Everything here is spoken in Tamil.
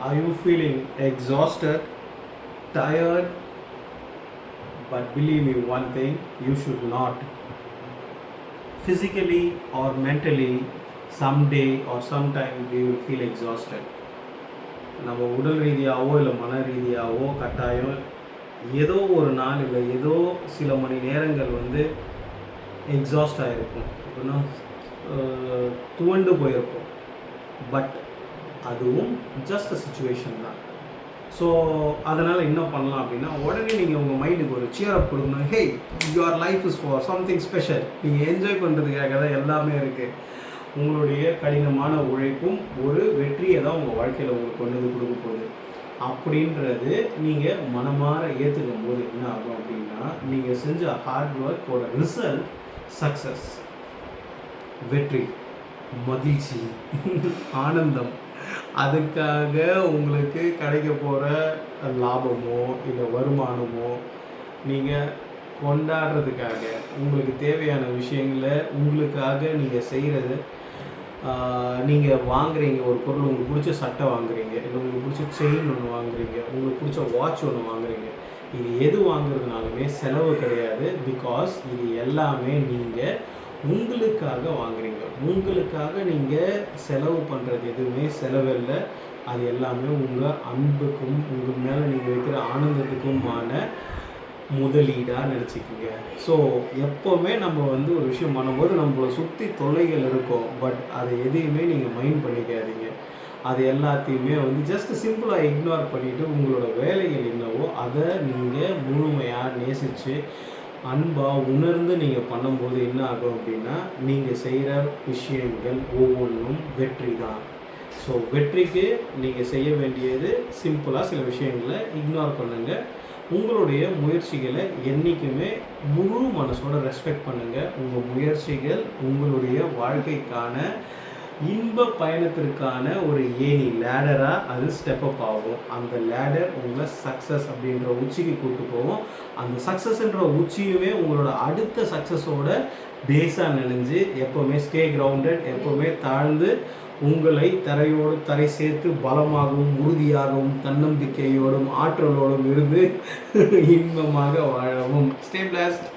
Are you feeling exhausted, tired? But believe me one thing, you should not. Physically or mentally, someday or sometime we will feel exhausted. நம்ம உடல் ரீதியாகவோ இல்லை மன ரீதியாகவோ கட்டாயம் ஏதோ ஒரு நாள் இல்லை ஏதோ சில மணி நேரங்கள் வந்து எக்ஸாஸ்ட் ஆகிருக்கும், அப்படின்னா துவண்டு போயிருக்கும். பட் அதுவும் ஜஸ்ட் சுச்சுவேஷன் தான். ஸோ அதனால் என்ன பண்ணலாம் அப்படின்னா, உடனே நீங்கள் உங்கள் மைண்டுக்கு ஒரு சியர் அப் கொடுக்கணும். Hey, your life is for something special. நீங்கள் என்ஜாய் பண்ணுறதுக்காக தான் எல்லாமே இருக்குது. உங்களுடைய கடினமான உழைப்பும் ஒரு வெற்றியை தான் உங்கள் வாழ்க்கையில் உங்களுக்கு கொண்டு வந்து கொடுக்க போகுது. அப்படின்றது நீங்கள் மனமாற ஏற்றுக்கும் போது என்ன ஆகும் அப்படின்னா, நீங்கள் செஞ்ச ஹார்ட் ஒர்க்கோட ரிசல்ட் சக்ஸஸ், வெற்றி, மகிழ்ச்சி, ஆனந்தம். அதுக்காக உங்களுக்கு கிடைக்க போகிற லாபமோ இல்லை வருமானமோ நீங்கள் கொண்டாடுறதுக்காக உங்களுக்கு தேவையான விஷயங்களை உங்களுக்காக நீங்கள் செய்கிறது. நீங்கள் வாங்குறீங்க ஒரு பொருள், உங்களுக்கு பிடிச்ச சட்டை வாங்குறீங்க, இல்லை உங்களுக்கு பிடிச்ச செயின் ஒன்று வாங்குறீங்க, உங்களுக்கு பிடிச்ச வாட்ச் ஒன்று வாங்குறீங்க. இது எது வாங்குறதுனாலுமே செலவு கிடையாது. பிகாஸ் இது எல்லாமே நீங்கள் உங்களுக்காக வாங்குறீங்க. உங்களுக்காக நீங்கள் செலவு பண்ணுறது எதுவுமே செலவில்லை. அது எல்லாமே உங்கள் அன்புக்கும் உங்கள் மேலே நீங்கள் வைக்கிற ஆனந்தத்துக்குமான முதலீடாக நினச்சிக்கிங்க. ஸோ எப்போவுமே நம்ம வந்து ஒரு விஷயம் பண்ணும்போது நம்மளை சுற்றி தொல்லைகள் இருக்கும். பட் அதை எதையுமே நீங்கள் மைண்ட் பண்ணிக்காதீங்க. அது எல்லாத்தையுமே வந்து ஜஸ்ட் சிம்பிளாக இக்னோர் பண்ணிவிட்டு உங்களோட வேலைகள் என்னவோ அதை நீங்கள் முழுமையாக நேசித்து அன்பாக உணர்ந்து நீங்கள் பண்ணும்போது என்ன ஆகும் அப்படின்னா, நீங்கள் செய்கிற விஷயங்கள் ஒவ்வொன்றும் வெற்றி தான். ஸோ வெற்றிக்கு நீங்கள் செய்ய வேண்டியது சிம்பிளாக சில விஷயங்களை இக்னோர் பண்ணுங்கள். உங்களுடைய முயற்சிகளை என்றைக்குமே முழு மனசோட ரெஸ்பெக்ட் பண்ணுங்கள். உங்கள் முயற்சிகள் உங்களுடைய வாழ்க்கைக்கான இன்ப பயணத்திற்கான ஒரு ஏணி, லேடராக அது ஸ்டெப் அப் ஆகும். அந்த லேடர் உங்களை சக்ஸஸ் அப்படின்ற உச்சிக்கு கூப்பிட்டு போகும். அந்த சக்ஸஸ்ன்ற உச்சியுமே உங்களோட அடுத்த சக்ஸஸோட பேஸாக நினைஞ்சு எப்போவுமே ஸ்டே கிரவுண்டட், எப்போவுமே தாழ்ந்து உங்களை தரையோடு தரை சேர்த்து பலமாகவும் உறுதியாகவும் தன்னம்பிக்கையோடும் ஆற்றலோடும் இருந்து இன்பமாக வாழவும். Stay blessed.